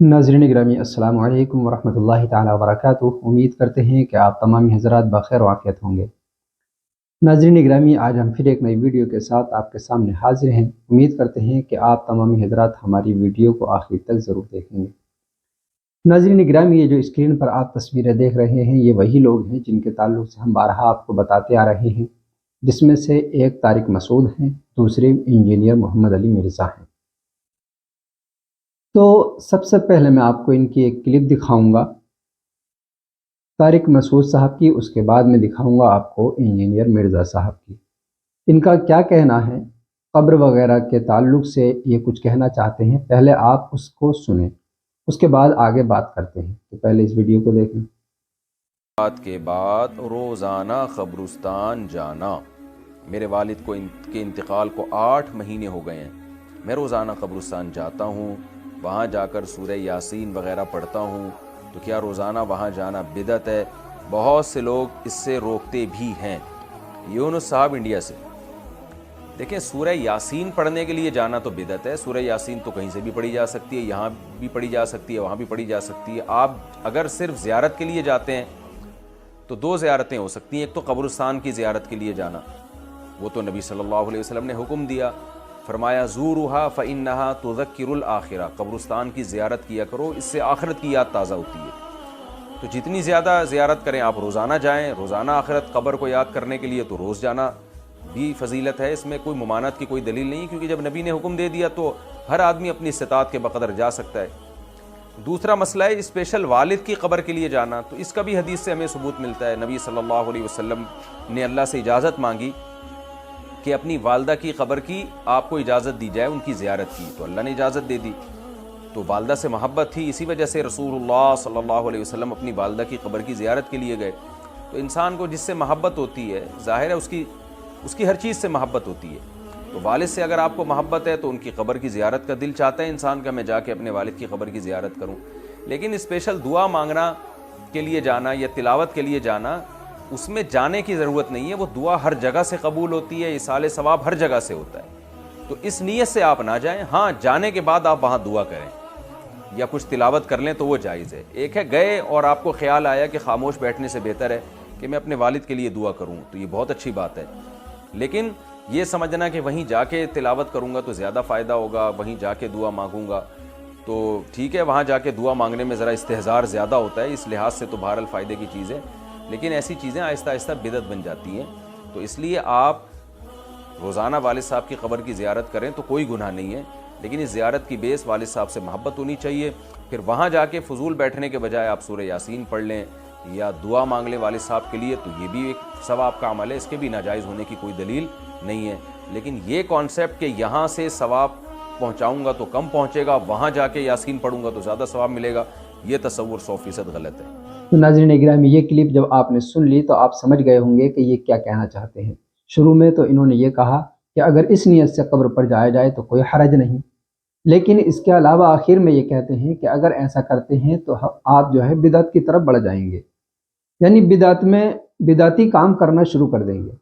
नाज़रीन ग्रामी अस्सलामु अलैकुम वरहमतुल्लाहि ताला वबरकातुहू। उम्मीद करते हैं कि आप तमाम हज़रात बख़ैर व आफ़ियत होंगे। नाज़रीन ग्रामी, आज हम फिर एक नई वीडियो के साथ आपके सामने हाज़िर हैं। उम्मीद करते हैं कि आप तमाम हज़रात हमारी वीडियो को आखिर तक ज़रूर देखेंगे। नाज़रीन ग्रामी, ये जो स्क्रीन पर आप तस्वीरें देख रहे हैं, ये वही लोग हैं जिनके ताल्लुक़ से हम बारहा आपको बताते आ रहे हैं, जिसमें से एक तारिक मसूद हैं, दूसरे इंजीनियर मोहम्मद अली मिर्ज़ा हैं। तो सबसे पहले मैं आपको इनकी एक क्लिप दिखाऊंगा तारिक मसूद साहब की, उसके बाद में दिखाऊंगा आपको इंजीनियर मिर्ज़ा साहब की। इनका क्या कहना है कब्र वगैरह के ताल्लुक़ से, ये कुछ कहना चाहते हैं। पहले आप उसको सुनें, उसके बाद आगे बात करते हैं। तो पहले इस वीडियो को देखें। बात के बाद रोज़ाना कब्रिस्तान जाना। मेरे वालिद को इनके इंतकाल को 8 महीने हो गए हैं। मैं रोज़ाना कब्रिस्तान जाता हूँ, वहाँ जाकर सूरह यासीन वगैरह पढ़ता हूँ। तो क्या रोज़ाना वहाँ जाना बिदअत है? बहुत से लोग इससे रोकते भी हैं। यूनुस साहब इंडिया से। देखें, सूरह यासीन पढ़ने के लिए जाना तो बिदअत है। सूरह यासीन तो कहीं से भी पढ़ी जा सकती है, यहाँ भी पढ़ी जा सकती है, वहाँ भी पढ़ी जा सकती है। आप अगर सिर्फ ज़ियारत के लिए जाते हैं तो 2 ज़ियारतें हो सकती हैं। एक तो कब्रिस्तान की ज़ियारत के लिए जाना, वो तो नबी सल्लल्लाहु अलैहि वसल्लम ने हुक्म दिया, फरमाया ज़ूरुहा फ़इन्नहा तुज़क्किरुल आखिरा, कब्रिस्तान की ज़ियारत किया करो, इससे आखिरत की याद ताज़ा होती है। तो जितनी ज़्यादा ज़ियारत करें, आप रोज़ाना जाएँ। रोज़ाना आखिरत कब्र को याद करने के लिए तो रोज़ जाना भी फजीलत है, इसमें कोई मुमानत की कोई दलील नहीं, क्योंकि जब नबी ने हुक्म दे दिया तो हर आदमी अपनी इस्तिताअत के बक़दर जा सकता है। दूसरा मसला है स्पेशल वालिद की कब्र के लिए जाना। तो इसका भी हदीस से हमें सबूत मिलता है। नबी सल्लल्लाहु अलैहि वसल्लम ने अल्लाह से इजाज़त मांगी कि अपनी वालदा की कब्र की आपको इजाज़त दी जाए, उनकी ज़ियारत की, तो अल्लाह ने इजाज़त दे दी। तो वालदा से मोहब्बत थी, इसी वजह से रसूलुल्लाह सल्लल्लाहु अलैहि वसल्लम अपनी वालदा की कब्र की ज़ियारत के लिए गए। तो इंसान को जिससे मोहब्बत होती है, ज़ाहिर है उसकी हर चीज़ से मोहब्बत होती है। तो वालिद से अगर आपको मोहब्बत है तो उनकी कब्र की ज़ियारत का दिल चाहता है इंसान का, मैं जाके अपने वालिद की कब्र की ज़ियारत करूं। लेकिन स्पेशल दुआ मांगना के लिए जाना या तिलावत के लिए जाना, उसमें जाने की ज़रूरत नहीं है। वो दुआ हर जगह से कबूल होती है, इसाले सवाब हर जगह से होता है। तो इस नीयत से आप ना जाएं। हाँ, जाने के बाद आप वहाँ दुआ करें या कुछ तिलावत कर लें तो वो जायज़ है। एक है गए और आपको ख्याल आया कि खामोश बैठने से बेहतर है कि मैं अपने वालिद के लिए दुआ करूँ, तो ये बहुत अच्छी बात है। लेकिन ये समझना कि वहीं जाके तिलावत करूँगा तो ज़्यादा फ़ायदा होगा, वहीं जाके दुआ मांगूँगा तो ठीक है, वहाँ जाके दुआ मांगने में ज़रा इस्तेहज़ार ज़्यादा होता है, इस लिहाज से तो बहरहाल फ़ायदे की चीज़ है। लेकिन ऐसी चीज़ें आहिस्ता आहिस्ता बिदअत बन जाती हैं। तो इसलिए आप रोज़ाना वालिद साहब की कब्र की ज़ियारत करें तो कोई गुनाह नहीं है, लेकिन इस ज़ियारत की बेस वालिद साहब से मोहब्बत होनी चाहिए। फिर वहाँ जाके फ़ुज़ूल बैठने के बजाय आप सूरह यासीन पढ़ लें या दुआ मांग लें वालिद साहब के लिए, तो ये भी एक सवाब का अमल है, इसके भी नाजायज़ होने की कोई दलील नहीं है। लेकिन ये कॉन्सेप्ट कि यहाँ से सवाब पहुँचाऊँगा तो कम पहुँचेगा, वहाँ जाके यासीन पढ़ूँगा तो ज़्यादा सवाब मिलेगा, ये तसव्वुर 100% गलत है। तो नाज़रीन ग्रामी, ये क्लिप जब आपने सुन ली तो आप समझ गए होंगे कि ये क्या कहना चाहते हैं। शुरू में तो इन्होंने ये कहा कि अगर इस नियत से कब्र पर जाया जाए तो कोई हरज नहीं, लेकिन इसके अलावा आखिर में ये कहते हैं कि अगर ऐसा करते हैं तो आप जो है बिदअत की तरफ बढ़ जाएंगे, यानी बिदअत में बिदअती काम करना शुरू कर देंगे।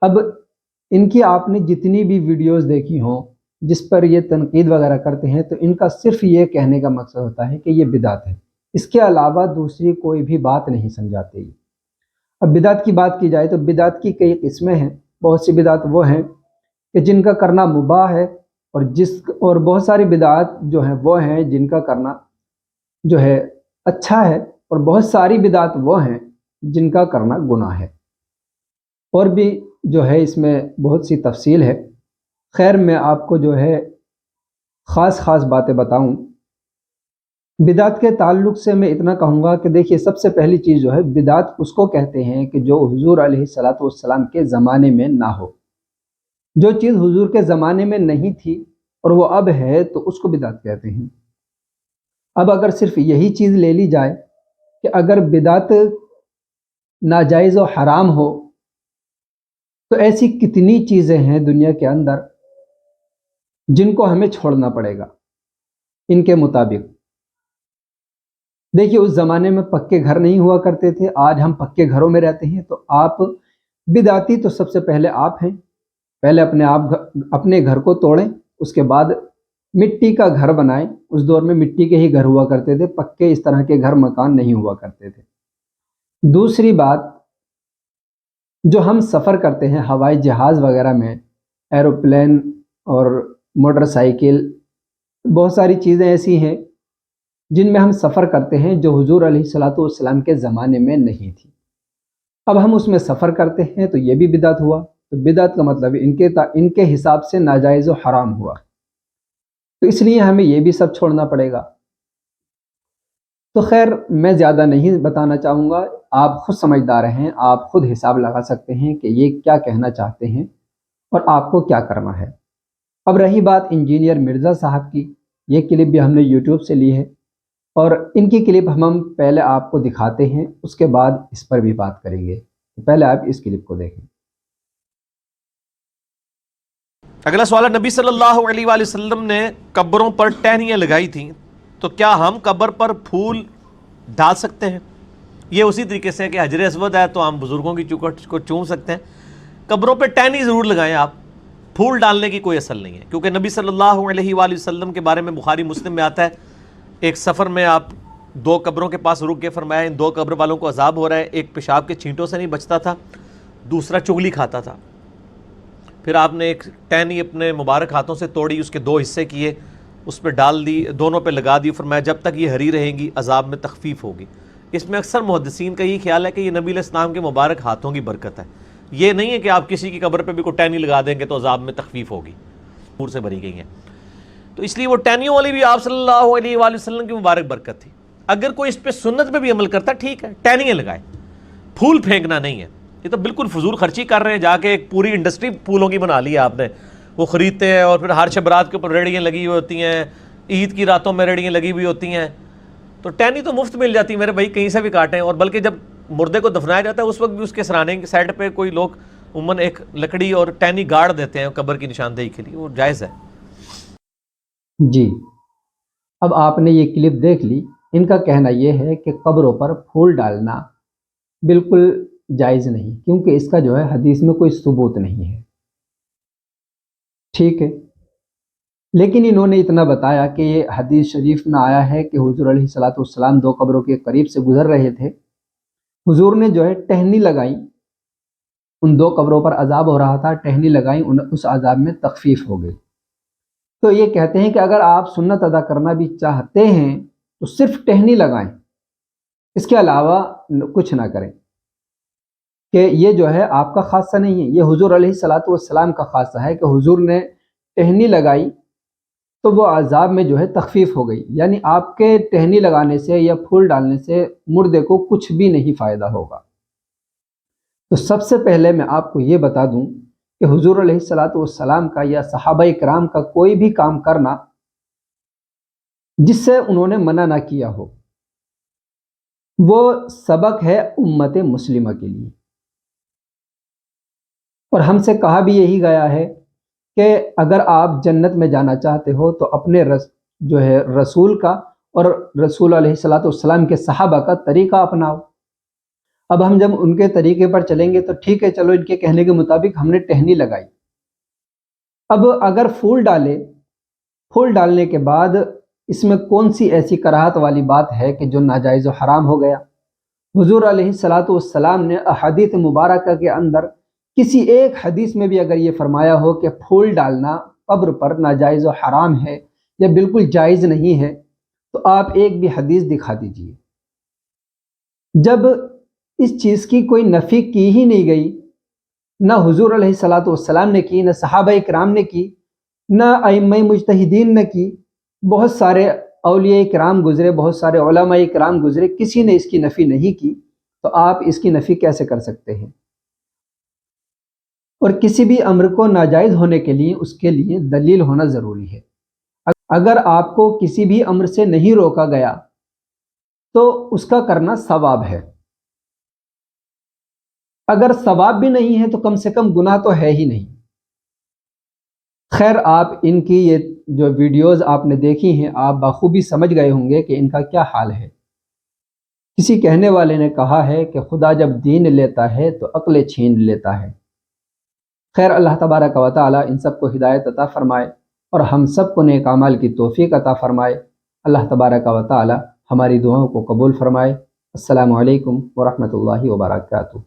अब इनकी आपने जितनी भी वीडियोस देखी हों जिस पर ये तनकीद वगैरह करते हैं, तो इनका सिर्फ ये कहने का मकसद होता है कि ये बिदअत है, इसके अलावा दूसरी कोई भी बात नहीं समझाते ये। अब बिदअत की बात की जाए तो बिदअत की कई किस्में हैं। बहुत सी बिदअत वो हैं कि जिनका करना मुबाह है, और बहुत सारी बिदअत जो हैं वो हैं जिनका करना जो है अच्छा है, और बहुत सारी बिदअत वो हैं जिनका करना गुनाह है। और भी जो है इसमें बहुत सी तफसील है। खैर, मैं आपको जो है ख़ास बातें बताऊं बिदात के ताल्लुक़ से, मैं इतना कहूँगा कि देखिए, सबसे पहली चीज़ जो है, बिदात उसको कहते हैं कि जो हुज़ूर अलैहिस्सलातु वस्सलाम के ज़माने में ना हो। जो चीज़ हुज़ूर के ज़माने में नहीं थी और वो अब है तो उसको बिदात कहते हैं। अब अगर सिर्फ यही चीज़ ले ली जाए कि अगर बिदात नाजायज़ और हराम हो, तो ऐसी कितनी चीज़ें हैं दुनिया के अंदर जिनको हमें छोड़ना पड़ेगा इनके मुताबिक। देखिए, उस ज़माने में पक्के घर नहीं हुआ करते थे, आज हम पक्के घरों में रहते हैं। तो आप बिदाती तो सबसे पहले आप हैं। पहले अपने घर को तोड़ें, उसके बाद مٹی کا گھر بنائیں۔ اس دور میں مٹی کے ہی گھر ہوا کرتے تھے، پکے اس طرح کے گھر مکان نہیں ہوا کرتے تھے۔ دوسری بات، جو ہم سفر کرتے ہیں ہوائی جہاز وغیرہ میں، ایروپلین اور موٹر سائیکل، بہت ساری چیزیں ایسی ہیں جن میں ہم سفر کرتے ہیں جو حضور علیہ الصلاۃ والسلام کے زمانے میں نہیں تھی۔ اب ہم اس میں سفر کرتے ہیں تو یہ بھی بدعت ہوا۔ تو بدعت کا مطلب ان کے حساب سے ناجائز و حرام ہوا، تو اس لیے ہمیں یہ بھی سب چھوڑنا پڑے گا۔ تو خیر، میں زیادہ نہیں بتانا چاہوں گا، آپ خود سمجھدار ہیں، آپ خود حساب لگا سکتے ہیں کہ یہ کیا کہنا چاہتے ہیں اور آپ کو کیا کرنا ہے۔ اب رہی بات انجینئر مرزا صاحب کی، یہ کلپ بھی ہم نے یوٹیوب سے لی ہے، اور ان کی کلپ ہم پہلے آپ کو دکھاتے ہیں، اس کے بعد اس پر بھی بات کریں گے۔ پہلے آپ اس کلپ کو دیکھیں۔ اگلا سوال ہے، نبی صلی اللہ علیہ وآلہ وسلم نے قبروں پر ٹہنیاں لگائی تھیں، تو کیا ہم قبر پر پھول ڈال سکتے ہیں؟ یہ اسی طریقے سے کہ حجر اسود ہے تو ہم بزرگوں کی چوکھٹ کو چوم سکتے ہیں۔ قبروں پہ ٹہنی ضرور لگائیں آپ، پھول ڈالنے کی کوئی اصل نہیں ہے، کیونکہ نبی صلی اللہ علیہ وآلہ وسلم کے بارے میں بخاری مسلم میں آتا ہے، ایک سفر میں آپ 2 قبروں کے پاس رک کے فرمایا ان 2 قبر والوں کو عذاب ہو رہا ہے، ایک پیشاب کے چھینٹوں سے نہیں بچتا تھا، دوسرا چگلی کھاتا تھا۔ پھر آپ نے ایک ٹہنی اپنے مبارک ہاتھوں سے توڑی، اس کے 2 حصے کیے، اس پہ ڈال دی، دونوں پہ لگا دی، فرمایا جب تک یہ ہری رہیں گی عذاب میں تخفیف ہوگی۔ اس میں اکثر محدثین کا یہ خیال ہے کہ یہ نبی علیہ السلام کے مبارک ہاتھوں کی برکت ہے، یہ نہیں ہے کہ آپ کسی کی قبر پہ بھی کوئی ٹہنی لگا دیں گے تو عذاب میں تخفیف ہوگی، نور سے بھری گئی ہیں۔ تو اس لیے وہ ٹہنیوں والی بھی آپ صلی اللہ علیہ وآلہ وسلم کی مبارک برکت تھی۔ اگر کوئی اس پہ سنت پہ بھی عمل کرتا ٹھیک ہے، ٹہنیاں لگائے، پھول پھینکنا نہیں ہے۔ یہ تو بالکل فضول خرچی کر رہے ہیں، جا کے ایک پوری انڈسٹری پھولوں کی بنا لی ہے آپ نے، وہ خریدتے ہیں اور پھر ہر شب رات کے اوپر ریڑیاں لگی ہوئی ہوتی ہیں، عید کی راتوں میں ریڑیاں لگی ہوئی ہوتی ہیں، تو ٹہنی تو مفت مل جاتی ہے میرے بھائی، کہیں سے بھی کاٹیں۔ اور بلکہ جب مردے کو دفنایا جاتا ہے اس وقت بھی اس کے سرانے کی سائڈ پہ کوئی لوگ عموماً ایک لکڑی اور ٹہنی گاڑ دیتے ہیں قبر کی نشاندہی کے لیے، وہ جائز ہے۔ جی، اب آپ نے یہ کلپ دیکھ لی، ان کا کہنا یہ ہے کہ قبروں پر پھول ڈالنا بالکل جائز نہیں، کیونکہ اس کا جو ہے حدیث میں کوئی ثبوت نہیں ہے۔ ٹھیک ہے، لیکن انہوں نے اتنا بتایا کہ یہ حدیث شریف میں آیا ہے کہ حضور علیہ الصلاۃ والسلام 2 قبروں کے قریب سے گزر رہے تھے، حضور نے جو ہے ٹہنی لگائی، ان 2 قبروں پر عذاب ہو رہا تھا، ٹہنی لگائی، اس عذاب میں تخفیف ہو گئی۔ تو یہ کہتے ہیں کہ اگر آپ سنت ادا کرنا بھی چاہتے ہیں تو صرف ٹہنی لگائیں، اس کے علاوہ کچھ نہ کریں، کہ یہ جو ہے آپ کا خاصہ نہیں ہے، یہ حضور علیہ الصلاۃ والسلام کا خاصہ ہے کہ حضور نے ٹہنی لگائی تو وہ عذاب میں جو ہے تخفیف ہو گئی، یعنی آپ کے ٹہنی لگانے سے یا پھول ڈالنے سے مردے کو کچھ بھی نہیں فائدہ ہوگا۔ تو سب سے پہلے میں آپ کو یہ بتا دوں کہ حضور علیہ الصلاۃ والسلام کا یا صحابہ کرام کا کوئی بھی کام کرنا جس سے انہوں نے منع نہ کیا ہو، وہ سبق ہے امت مسلمہ کے لیے، اور ہم سے کہا بھی یہی گیا ہے کہ اگر آپ جنت میں جانا چاہتے ہو تو اپنے جو ہے رسول کا اور رسول علیہ الصلاۃ والسلام کے صحابہ کا طریقہ اپناؤ۔ اب ہم جب ان کے طریقے پر چلیں گے تو ٹھیک ہے، چلو ان کے کہنے کے مطابق ہم نے ٹہنی لگائی، اب اگر پھول ڈالے، پھول ڈالنے کے بعد اس میں کون سی ایسی کراہت والی بات ہے کہ جو ناجائز و حرام ہو گیا؟ حضور علیہ الصلاۃ والسلام نے احادیث مبارکہ کے اندر کسی ایک حدیث میں بھی اگر یہ فرمایا ہو کہ پھول ڈالنا قبر پر ناجائز و حرام ہے یا بالکل جائز نہیں ہے، تو آپ ایک بھی حدیث دکھا دیجئے۔ جب اس چیز کی کوئی نفی کی ہی نہیں گئی، نہ حضور علیہ الصلاۃ والسلام نے کی، نہ صحابہ کرام نے کی، نہ ائمہ مجتہدین نے کی، بہت سارے اولیاء کرام گزرے، بہت سارے علماء کرام گزرے، کسی نے اس کی نفی نہیں کی، تو آپ اس کی نفی کیسے کر سکتے ہیں؟ اور کسی بھی امر کو ناجائز ہونے کے لیے اس کے لیے دلیل ہونا ضروری ہے۔ اگر آپ کو کسی بھی امر سے نہیں روکا گیا تو اس کا کرنا ثواب ہے، اگر ثواب بھی نہیں ہے تو کم سے کم گناہ تو ہے ہی نہیں۔ خیر، آپ ان کی یہ جو ویڈیوز آپ نے دیکھی ہیں، آپ بخوبی سمجھ گئے ہوں گے کہ ان کا کیا حال ہے۔ کسی کہنے والے نے کہا ہے کہ خدا جب دین لیتا ہے تو عقل چھین لیتا ہے۔ خیر، اللہ تبارک و تعالی ان سب کو ہدایت عطا فرمائے اور ہم سب کو نیک اعمال کی توفیق عطا فرمائے۔ اللہ تبارک و تعالی ہماری دعاؤں کو قبول فرمائے۔ السلام علیکم ورحمۃ اللہ وبرکاتہ۔